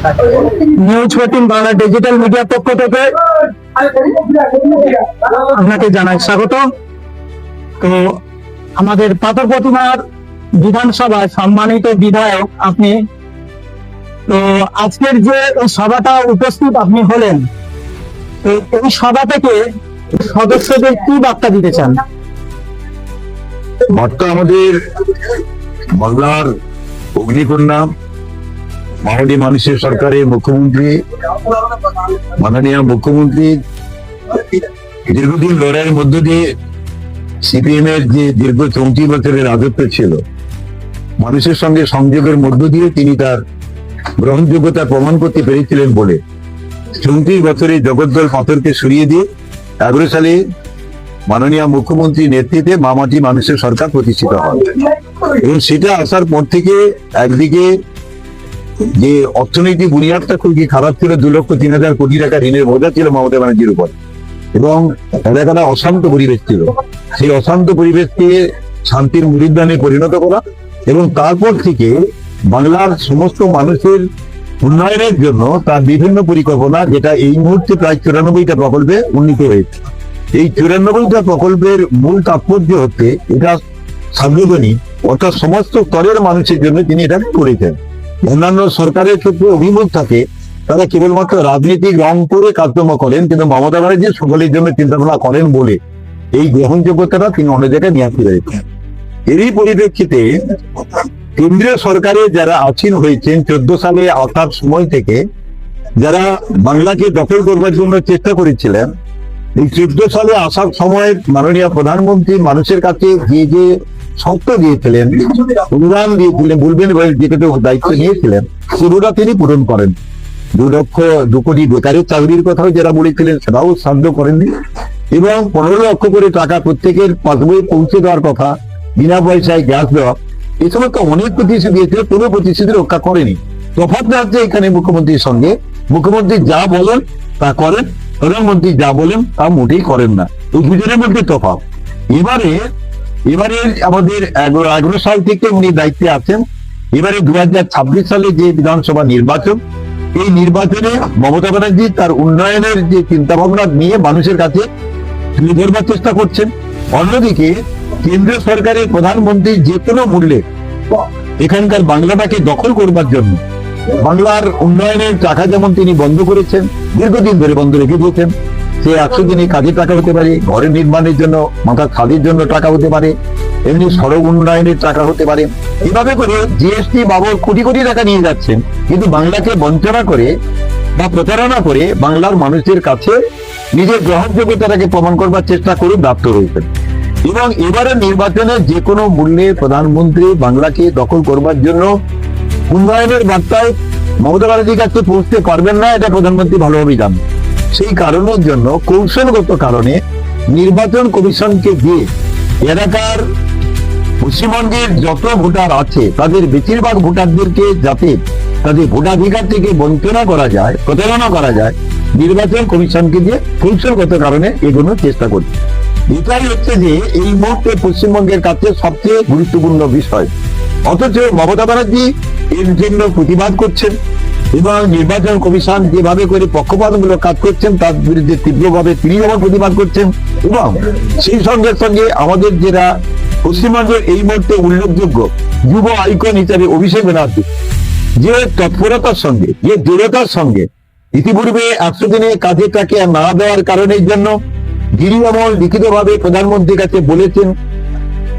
News 14 Bangla digital মিডিয়ার পক্ষ থেকে আপনাকে জানাই স্বাগত। তো আমাদের পাথর প্রতিমার বিধানসভায় সম্মানিত বিধায়ক আপনি, তো আজকের যে সভাটা উপস্থিত আপনি হলেন, তো এই সভা থেকে সদস্যদের কি বার্তা দিতে চান? বার্তা আমাদের বাংলার অগ্নিকন্যা মাননীয় মানুষের সরকারের মুখ্যমন্ত্রী, মাননীয় মুখ্যমন্ত্রী দীর্ঘদিন লড়াইয়ের মধ্য দিয়ে সিপিএম এর যে দীর্ঘ 34 বছরের রাজত্ব ছিল, মানুষের সঙ্গে সংযোগের মধ্য দিয়ে তিনি তার গ্রহণযোগ্যতা প্রমাণ করতে পেরেছিলেন বলে 34 বছরে জগদ্দল পাথরকে সরিয়ে দিয়ে 11 সালে মাননীয় মুখ্যমন্ত্রী নেতৃত্বে মামাটি মানুষের সরকার প্রতিষ্ঠিত হয়। এবং সেটা আসার পর থেকে একদিকে যে অর্থনৈতিক বুনিয়াদটা খুবই খারাপ ছিল, 2,03,000 কোটি টাকা ঋণের বোঝা ছিল মমতা ব্যানার্জির উপর, এবং এলাকাটা অশান্ত পরিবেশ ছিল। সেই অশান্ত পরিবেশকে শান্তির মুরিদ্দানে পরিণত করা এবং তারপর থেকে বাংলার সমস্ত মানুষের উন্নয়নের জন্য তার বিভিন্ন পরিকল্পনা, যেটা এই মুহূর্তে প্রায় 94টা প্রকল্পে উন্নীত হয়েছে। এই 94টা প্রকল্পের মূল তাৎপর্য হচ্ছে এটা সার্বজনীন, অর্থাৎ সমস্ত স্তরের মানুষের জন্য তিনি এটা করেছেন। অন্যান্য সরকারের ক্ষেত্রে অভিমুখ থাকে, তারা কেবলমাত্র রাজনৈতিক রং করে কার্যক্রম করেন, কিন্তু মমতা ব্যানার্জি সকলের জন্য চিন্তা ভাবনা করেন বলে এই গ্রহণযোগ্যতাটা তিনি অনেক জায়গায় নিয়ে আসতে পেরেছেন। এরই পরিপ্রেক্ষিতে কেন্দ্রীয় সরকারে যারা আসীন হয়েছেন 14 সালে আসার সময় থেকে, যারা বাংলাকে দখল করবার জন্য চেষ্টা করেছিলেন, এই 14 সালে আসার সময় মাননীয় প্রধানমন্ত্রী মানুষের কাছে যে শর্ত দিয়েছিলেন, অনুদান দিয়েছিলেন, বলবেন যেটা দায়িত্ব নিয়েছিলেন, সেগুলো তিনি পূরণ করেন। 2 কোটি বেকারের চাকরির কথাও যারা বলেছিলেন সেটাও সাধ্য করেননি, এবং 15 লক্ষ করে টাকা প্রত্যেকের পাসবই পৌঁছে দেওয়ার কথা, বিনা পয়সায় গ্যাস দেওয়া, এই সমস্ত অনেক প্রতিশ্রুতি দিয়েছিল, কোনো প্রতিশ্রুতি রক্ষা করেনি। তফাৎটা হচ্ছে এখানে মুখ্যমন্ত্রীর সঙ্গে, মুখ্যমন্ত্রী যা বলেন তা করেন, প্রধানমন্ত্রী যা বলেন তা মোটেই করেন না। এই দুজনের মধ্যে তফাৎ। এবারে আমাদের 11 সাল থেকে উনি দায়িত্বে আছেন। এবারে 2026 সালে যে বিধানসভা নির্বাচন, এই নির্বাচনে মমতা ব্যানার্জি তার উন্নয়নের যে চিন্তা ভাবনা নিয়ে মানুষের কাছে তুলে ধরবার চেষ্টা করছেন। অন্যদিকে কেন্দ্রীয় সরকারের প্রধানমন্ত্রী যে কোনো মূল্যে এখানকার বাংলাটাকে দখল করবার জন্য বাংলার উন্নয়নের টাকা যেমন তিনি বন্ধ করেছেন, দীর্ঘদিন ধরে বন্ধ রেখে দিয়েছেন, সে 100 দিনে কাজে টাকা হতে পারে, ঘরের নির্মাণের জন্য, মাথার ছাদের জন্য টাকা হতে পারে, এমনি সড়ক উন্নয়নের টাকা হতে পারে। এভাবে করে জিএসটি বাবদ কোটি কোটি টাকা নিয়ে যাচ্ছেন, কিন্তু বাংলাকে বঞ্চনা করে বা প্রতারণা করে বাংলার মানুষের কাছে নিজের গ্রহণযোগ্যতাটাকে প্রমাণ করবার চেষ্টা করে ব্যর্থ হয়েছেন। এবং এবারে নির্বাচনে যে কোনো মূল্যে প্রধানমন্ত্রী বাংলাকে দখল করবার জন্য উন্নয়নের বার্তায় মমতা ব্যানার্জির কাছে পৌঁছতে পারবেন না, এটা প্রধানমন্ত্রী ভালোভাবেই জানেন। সেই কারণের জন্য কৌশলগত কারণে নির্বাচন কমিশনকে দিয়ে এলাকার পশ্চিমবঙ্গের যত ভোটার আছে তাদের বেশিরভাগ ভোটারদেরকে যাতে তাদের ভোটাধিকার থেকে বঞ্চনা করা যায়, প্রতারণা করা যায়, নির্বাচন কমিশনকে দিয়ে কৌশলগত কারণে এগোনোর চেষ্টা করছে। এটাই হচ্ছে যে এই মুহূর্তে পশ্চিমবঙ্গের কাছে সবচেয়ে গুরুত্বপূর্ণ বিষয়। অথচ মমতা ব্যানার্জি এর জন্য প্রতিবাদ করছেন, এবং নির্বাচন কমিশন যেভাবে করে পক্ষপাতমূলক কাজ করছেন তার বিরুদ্ধে তীব্রভাবে তিনি যেমন প্রতিবাদ করছেন, এবং সেই সঙ্গে সঙ্গে আমাদের যারা পশ্চিমবঙ্গের এই মুহূর্তে উল্লেখযোগ্য যুব আইকন হিসাবে অভিষেক ব্যানার্জি, যে তৎপরতার সঙ্গে, যে দৃঢ়তার সঙ্গে ইতিপূর্বে 100 দিনে কাজে টাকা না দেওয়ার কারণের জন্য গিরিবামল লিখিতভাবে প্রধানমন্ত্রীর কাছে বলেছেন।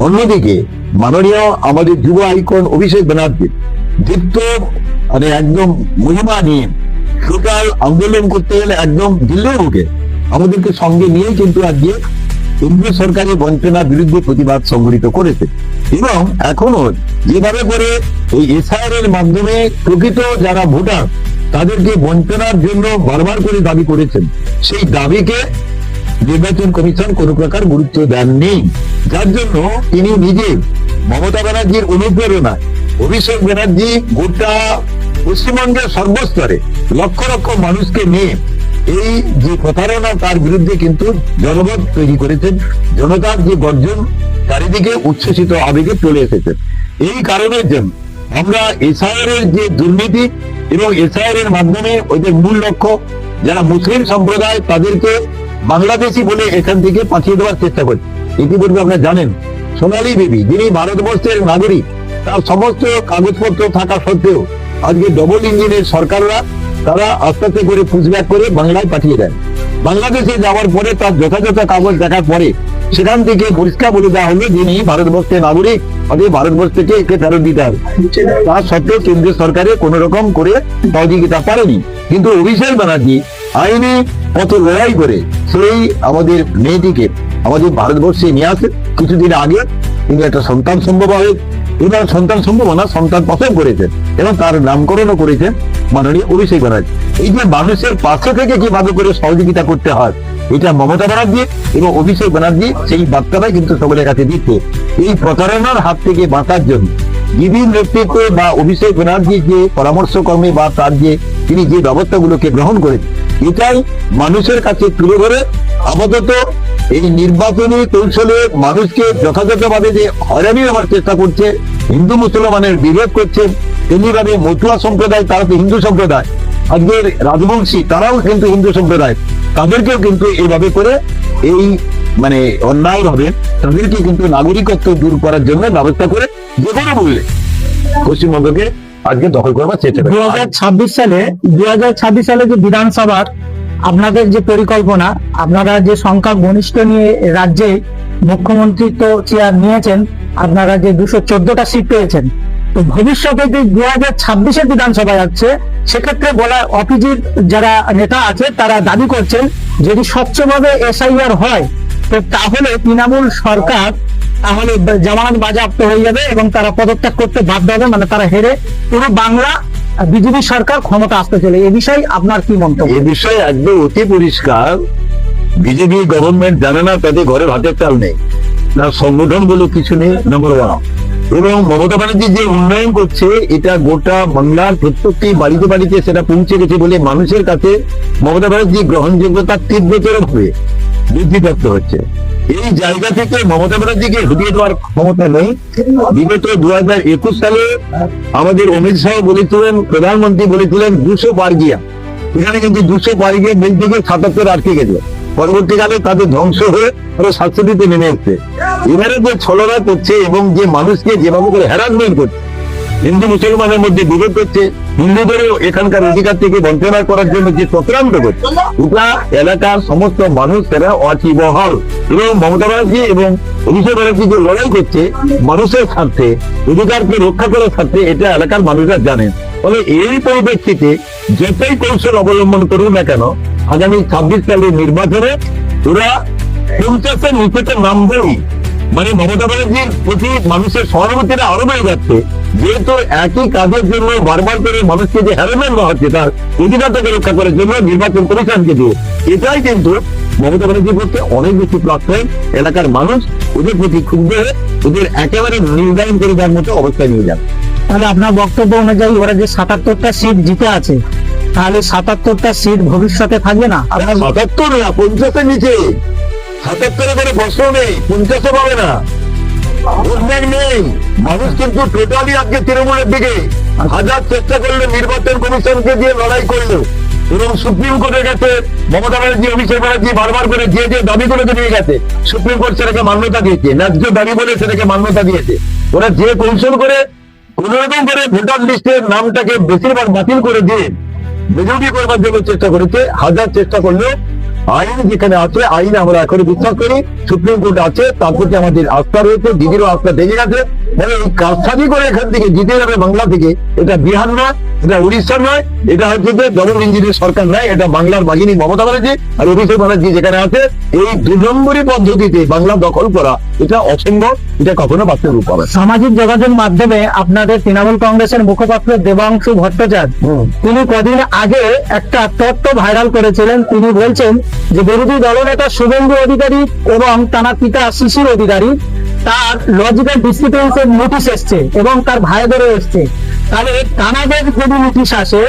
অন্যদিকে মাননীয় আমাদের যুব আইকন অভিষেক ব্যানার্জি দীপ্ত একদম মহিমা নিয়ে টোটাল আন্দোলন করতে গেলে একদম দিল্লির মুখে আমাদেরকে সঙ্গে নিয়ে কিন্তু আজকে কেন্দ্রীয় সরকারের বঞ্চনার বিরুদ্ধে প্রতিবাদ সংগঠিত করেছে। এবং এখনো যেভাবে করে এই এসআইআর এর মাধ্যমে প্রকৃত যারা ভোটার তাদেরকে বঞ্চনার জন্য বারবার করে দাবি করেছেন, সেই দাবিকে নির্বাচন কমিশন কোন প্রকার গুরুত্ব দেননি, যার জন্য তিনি নিজে মমতা ব্যানার্জির অনুপ্রেরণায় অভিষেক ব্যানার্জি গোটা পশ্চিমবঙ্গের সর্বস্তরে লক্ষ লক্ষ মানুষকে নিয়ে এই যে প্রতারণা তার বিরুদ্ধে কিন্তু জনমত তৈরি করেছেন। জনতার যে গর্জন চারিদিকে উচ্ছ্বসিত আবেগে চলে এসেছে। এই কারণের জন্য আমরা এসআইআর এর যে দুর্নীতি এবং এসআইআর এর মাধ্যমে ওদের মূল লক্ষ্য যারা মুসলিম সম্প্রদায় তাদেরকে বাংলাদেশি বলে এখান থেকে পাঠিয়ে দেওয়ার চেষ্টা করছে। ইতিপূর্বে আপনারা জানেন সোনালী বিবি যিনি ভারতবর্ষের নাগরিক, তার সমস্ত কাগজপত্র থাকা সত্ত্বেও আজকে ডবল ইঞ্জিনের সরকাররা তারা আস্তে আস্তে করে পুশব্যাক করে বাংলায় পাঠিয়ে দেন। বাংলাদেশে যাওয়ার পরে তার যথাযথ কাগজ দেখার পরে সেখান থেকে পরিষ্কার বলে দেওয়া হলো যিনি ভারতবর্ষের নাগরিক, অর্থাৎ ভারতবর্ষ থেকে একে ফেরত দিতে হবে। তা সত্ত্বেও কেন্দ্রীয় সরকারে কোন রকম করে সহযোগিতা পারেনি। কিন্তু অভিষেক ব্যানার্জি আইনি কত লড়াই করে সেই আমাদের মেয়েটিকে আমাদের ভারতবর্ষে নিয়ে আসে। কিছুদিন আগে তিনি একটা সন্তান সম্ভব হয়, এবার সন্তান সম্ভব না, সন্তান প্রসব করেছেন এবং তার নামকরণও করেছেন মাননীয় অভিষেক ব্যানার্জি। এই যে মানুষের পাশে থেকে কিভাবে করে সহযোগিতা করতে হয়, এটা মমতা ব্যানার্জি এবং অভিষেক ব্যানার্জি সেই বার্তাটাই কিন্তু সকলের কাছে দিচ্ছে। এই প্রতারণার হাত থেকে বাঁচার জন্য দিদির নেতৃত্বে বা অভিষেক ব্যানার্জি যে পরামর্শক্রমে বা তার যে তিনি যে ব্যবস্থাগুলোকে গ্রহণ করেন, এটাই মানুষের কাছে তুলে ধরে আপাতত এই নির্বাচনী কৌশলে মানুষকে যথাযথভাবে যে হয়রানি নেওয়ার চেষ্টা করছে, হিন্দু মুসলমানের বিরোধ করছে, তেমনিভাবে মতুয়া সম্প্রদায় তারা তো হিন্দু সম্প্রদায়, আজকের রাজবংশী তারাও কিন্তু হিন্দু সম্প্রদায়, তাদেরকেও কিন্তু এইভাবে করে এই মানে অন্যায় ভাবে তাদেরকে কিন্তু নাগরিকত্ব দূর করার জন্য ব্যবস্থা করে যে কোনো মূল্যে পশ্চিমবঙ্গকে আজকে দখল করবার চেষ্টা করে। 2026 সালে যে বিধানসভার আপনাদের যে পরিকল্পনা, আপনারা যে সংখ্যা গনিষ্ঠ নিয়ে রাজ্যে মুখ্যমন্ত্রী তো চেয়ার নিয়েছেন, আপনারা যে 214টা সিট পেয়েছেন, তো ভবিষ্যতে যে 2026-এর বিধানসভা যাচ্ছে সেক্ষেত্রে বলা অপিজির যারা নেতা আছে তারা দাবি করছেন যদি স্বচ্ছভাবে এসআইআর হয় তো তাহলে তৃণমূল সরকার তাহলে জামানত বাজেয়াপ্ত হয়ে যাবে এবং তারা পদত্যাগ করতে বাধ্য হবে, মানে তারা হেরে পুরো বাংলা বিজেপি সরকার ক্ষমতা আসতে চলে। এ বিষয়ে আপনার কি মন্তব্য? এ বিষয়ে একদম অতি পরিষ্কার, বিজেপি গভর্নমেন্ট জানে না তাদের ঘরে ভাতের চাল নেই, না সংগঠন বলে কিছু নেই, নম্বর 1। এবং মমতা ব্যানার্জি যে উন্নয়ন করছে এটা গোটা বাংলার প্রত্যেকটি বাড়িতে বাড়িতে সেটা পৌঁছে গেছে বলে মানুষের কাছে মমতা ব্যানার্জি গ্রহণযোগ্যতা তীব্রতর ভাবে বৃদ্ধিপ্রাপ্ত হচ্ছে। এই জায়গা থেকে মমতা ব্যানার্জিকে হটিয়ে দেওয়ার ক্ষমতা নেই। বিগত 2021 সালে আমাদের অমিত শাহ বলেছিলেন, প্রধানমন্ত্রী বলেছিলেন 200 পার গিয়া, এখানে কিন্তু 200 পার গিয়ে মিল থেকে 77 আটকে গেছে। পরবর্তীকালে তাদের ধ্বংস হয়ে আরো 67-তে নেমে এসছে। এবারে যে ছলনা করছে এবং যে মানুষকে যেভাবে করে হ্যারাসমেন্ট করছে, হিন্দু মুসলমানের মধ্যে বিরোধ করছে, হিন্দুদেরও এখানকার অধিকার থেকে বঞ্চনা করার জন্য যে চক্রান্ত করছে, ওটা এলাকার সমস্ত মানুষ তারা ওয়াকিবহাল। এবং মমতা ব্যানার্জি এবং অভিষেক ব্যানার্জি যে লড়াই করছে মানুষের স্বার্থে, অধিকারকে রক্ষা করার স্বার্থে, এটা এলাকার মানুষরা জানেন। ফলে এই পরিপ্রেক্ষিতে যতই কৌশল অবলম্বন করুন না কেন, আগামী 26 সালের নির্বাচনে ওরা 50-এর নিচেতে নামবেই। মানে মমতা ব্যানার্জির প্রতি মানুষের সহানুভূতিটা আরো বেড়ে যাচ্ছে, যেহেতু একই কাজের জন্য বারবার করে মানুষকে যে হ্যারাসমেন্ট হচ্ছে তার অধিকারটাকে রক্ষা করার জন্য নির্বাচন কমিশনকে দিয়ে, এটাই কিন্তু মমতা ব্যানার্জির পক্ষে অনেক বেশি প্লাস পয়েন্ট। এলাকার মানুষ ওদের প্রতি ক্ষুব্ধ হয়ে ওদের একেবারে নির্ধারণ করে দেওয়ার মতো অবস্থায় নিয়ে যান। তাহলে আপনার বক্তব্য অনুযায়ী ওরা যে 77টা সিট জিতে আছে, তাহলে 77টা সিট ভবিষ্যতে থাকবে না? আপনার 77 না, 50-এর নিচে। 77-এর কোনো প্রশ্ন নেই, 50-ও পাবে না, ভোটব্যাংক নেই। মানুষ কিন্তু টোটালি আজকে তৃণমূলের দিকে। হাজার চেষ্টা করলে নির্বাচন কমিশনকে দিয়ে লড়াই করলো এবং সুপ্রিম কোর্টের কাছে মমতা ব্যানার্জি অভিষেক ব্যানার্জি বারবার করে যে যে দাবিগুলোকে নিয়ে গেছে, সুপ্রিম কোর্ট সেটাকে মান্যতা দিয়েছে, ন্যায্য দাবি বলে সেটাকে মান্যতা দিয়েছে। ওরা যে কৌশল করে কোন রকম করে ভোটার লিস্টের নামটাকে বেশিরভাগ বাতিল করে দিয়ে মেজরিটি করবার জন্য চেষ্টা করেছে। হাজার চেষ্টা করলেও আইন যেখানে আছে, আইন আমরা এখন বিশ্বাস করি, সুপ্রিম কোর্ট আছে, তার প্রতি আমাদের আস্থা রয়েছে, দিদিরও আস্থা থেকে গেছে। মানে এই কারসাজি করে এখান থেকে জিতে যাবে বাংলা থেকে, এটা বিহার নয়, এটা উড়িষ্যা নয়, এটা হচ্ছে যে ডবল ইঞ্জিনের সরকার নয়, এটা বাংলার বাহিনী মমতা ব্যানার্জি আর অভিষেক ব্যানার্জি যেখানে আছে, এই 2 নম্বরী পদ্ধতিতে বাংলা দখল করা এটা অসম্ভব, এটা কখনো বাস্তব রূপ পাবে। সামাজিক যোগাযোগ মাধ্যমে আপনাদের তৃণমূল কংগ্রেসের মুখপাত্র দেবাংশু ভট্টাচার্য তিনি কদিন আগে একটা তথ্য ভাইরাল করেছিলেন। তিনি বলছেন যে বিরোধী দলনেতা শুভেন্দু অধিকারী এবং তার পিতা শিশির অধিকারী তার লজিক্যাল ডিসক্রিপেন্সের নোটিশ এসছে এবং তার ভাইদেরও এসছে। তাহলে তানাদের যদি নোটিশ আসে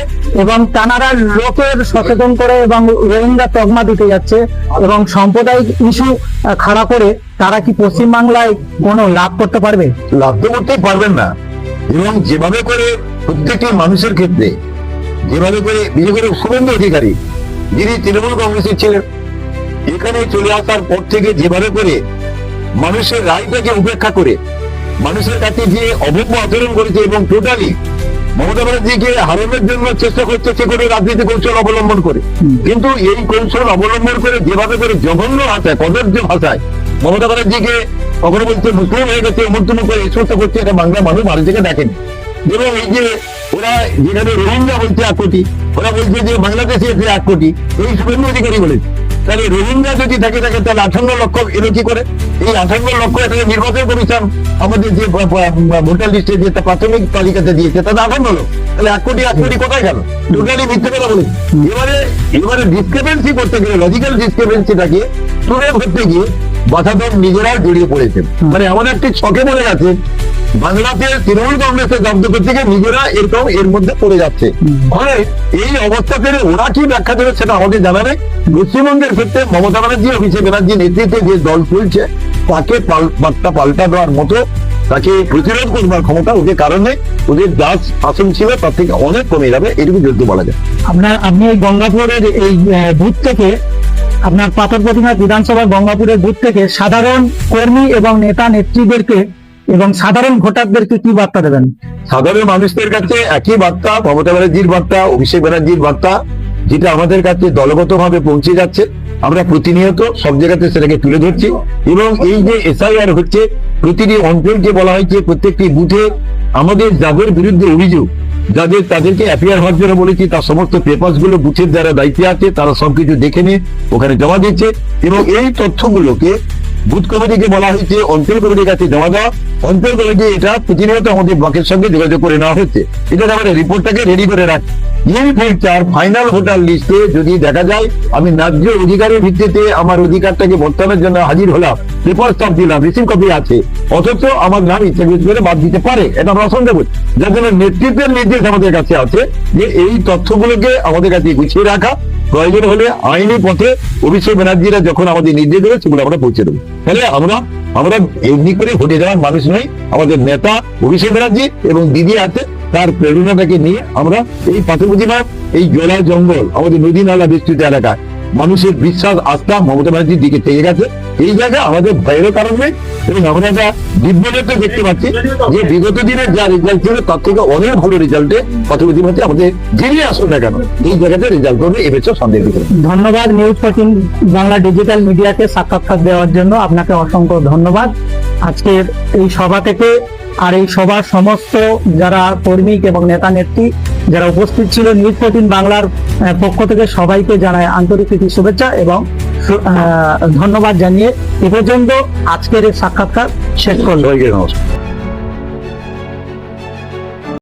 এবং তানারা লোকের সচেতন করে এবং রোহিঙ্গা তকমা দিতে যাচ্ছে এবং সাম্প্রদায়িক ইস্যু খাড়া করে, তারা কি পশ্চিমবাংলায় কোনো লাভ করতে পারবে? লাভ তো করতেই পারবেন না। এবং যেভাবে করে প্রত্যেকটি মানুষের ক্ষেত্রে যেভাবে করে বিশেষ করে শুভেন্দু অধিকারী, যিনি তৃণমূল কংগ্রেসের ছিলেন, এখানে চলে আসার পর থেকে যেভাবে করে মানুষের রায়টাকে উপেক্ষা করে মানুষের কাছে যে অভব্য আচরণ করেছে এবং টোটালি মমতা ব্যানার্জিকে হারানোর জন্য চেষ্টা করছে সে করে রাজনীতি কৌশল অবলম্বন করে। কিন্তু এই কৌশল অবলম্বন করে যেভাবে করে জঘন্য ভাষায়, কদর্য ভাষায় মমতা ব্যানার্জিকে কখনো বলছে মুসলিম হয়ে গেছে, মূর্তমু করে এই সমস্ত করছে, এটা বাংলা মানুষ ভারতীয়কে দেখেনি। এবং এই যে ওরা যেখানে রোহিঙ্গা বলছে 1 কোটি, ওরা বলছে যে বাংলাদেশে এসে 1 কোটি, এই শুভেন্দু অধিকারী বলেছে। তাহলে রোহিঙ্গা যদি থাকে তাহলে 58 লক্ষ এলো কি করে? এই 58 লক্ষ এখানে নির্বাচন কমিশন আমাদের যে ভোটার লিস্টে যে প্রাথমিক তালিকাতে দিয়েছে তাতে 58 লক্ষ, তাহলে 1 কোটি কোথায় গেল? টোটালি মিথ্যে কথা বলেছে। এবারে ডিসক্রিপেন্সি করতে গেলে, লজিক্যাল ডিসক্রিপেন্সিটাকে তুলে ধরতে গিয়ে বাধাদল নিজেরাও জড়িয়ে পড়েছেন। মানে আমাদের একটি ছকে বলে গেছে বাংলাতে তৃণমূল কংগ্রেসের জব্দ করতে গিয়ে নিজেরা এরকম এর মধ্যে পড়ে যাচ্ছে। ফলে এই অবস্থা থেকে ওরা কি ব্যাখ্যা দেবে সেটা আমাদের জানা নেই। পশ্চিমবঙ্গের ক্ষেত্রে মমতা ব্যানার্জি, অভিষেক ব্যানার্জির নেতৃত্বে যে দল চলছে তাকে পাল্টা দেওয়ার মতো, তাকে প্রতিরোধ করবার ক্ষমতা ওদের কারণে ওদের দাস শাসন ছিল তার থেকে অনেক কমে যাবে, এটুকু যদি বলা যায়। আপনি এই গঙ্গাপুরের এই বুথ থেকে, আপনার পাথর প্রতিমা বিধানসভা গঙ্গাপুরের বুথ থেকে সাধারণ কর্মী এবং নেতা নেত্রীদেরকে এবং সাধারণ ভোটারদেরকে কি বার্তা দেবেন? সাধারণ মানুষদের কাছে একই বার্তা, মমতা ব্যানার্জির বার্তা, অভিষেক ব্যানার্জির বার্তা, যেটা আমাদের কাছে দলগতভাবে পৌঁছে যাচ্ছে। আমরা প্রতিনিয়ত সব জায়গাতে সেটাকে তুলে ধরছি। এবং এই যে এসআইআর হচ্ছে, প্রতিটি অঞ্চলকে বলা হয়েছে প্রত্যেকটি বুথে আমাদের যাদের বিরুদ্ধে অভিযোগ, তাদেরকে অ্যাপিয়ার হওয়ার জন্য বলেছি, তার সমস্ত পেপারস গুলো বুথের যারা দায়িত্বে আছে তারা সবকিছু দেখে নিয়ে ওখানে জমা দিচ্ছে। এবং এই তথ্যগুলোকে বুথ কমিটিকে বলা হয়েছে অঞ্চল কমিটির কাছে জমা দেওয়া। অঞ্চল কমিটি এটা প্রতিনিয়ত আমাদের ব্লকের সঙ্গে যোগাযোগ করে নেওয়া হচ্ছে। এটা আমাদের রিপোর্টটাকে রেডি করে রাখি। এই ফিউচার ফাইনাল ভোটার লিস্টে যদি দেখা যায় আমি ন্যায্য অধিকারের ভিত্তিতে আমার অধিকারটাকে বর্তমানের জন্য হাজির হলাম, পেপার স্টাম্প দিলাম, রিসিভ কপি আছে, অথচ আমার নাম ইচ্ছা করে বাদ দিতে পারে, এটা আমরা সন্দেহ করি। যার জন্য নেতৃত্বের নির্দেশ আমাদের কাছে আছে যে এই তথ্যগুলোকে আমাদের কাছে গুছিয়ে রাখা, প্রয়োজন হলে আইনি পথে অভিষেক ব্যানার্জিরা যখন আমাদের নির্দেশ দেবে সেগুলো আমরা পৌঁছে দেবো। তাহলে আমরা এমনি করে ভোটে যাওয়ার মানুষ নই। আমাদের নেতা অভিষেক ব্যানার্জি এবং দিদি আছে, তার প্রেরণাটাকে নিয়ে আমরা এই পাথরপ্রতিমা, এই জলা জঙ্গল, আমাদের নদী নালা বিস্তৃত এলাকায় মানুষের বিশ্বাস আস্থা মমতা ব্যানার্জির দিকে থেকে গেছে। এই জায়গায় আমাদের ভয়েরও কারণ নেই। এবং আমরা একটা দিব্যনেত্র দেখতে পাচ্ছি যে বিগত দিনের যা রেজাল্ট ছিল তার থেকে অনেক ভালো রেজাল্টে পাথরপ্রতিমাতে আমাদের যিনি আসুন না কেন এই জায়গাতে রেজাল্ট করবে, এবছর সন্দেহ করে। ধন্যবাদ নিউজ 14 বাংলা ডিজিটাল মিডিয়াকে সাক্ষাৎকার দেওয়ার জন্য আপনাকে অসংখ্য ধন্যবাদ। আজকের এই সভা থেকে আর এই সভার সমস্ত যারা কর্মী এবং নেতা নেত্রী যারা উপস্থিত ছিল, নিউজ 14 বাংলার পক্ষ থেকে সবাইকে জানায় আন্তরিক প্রীতি শুভেচ্ছা এবং ধন্যবাদ জানিয়ে এ পর্যন্ত আজকের এই সাক্ষাৎকার শেষ করল। নমস্কার।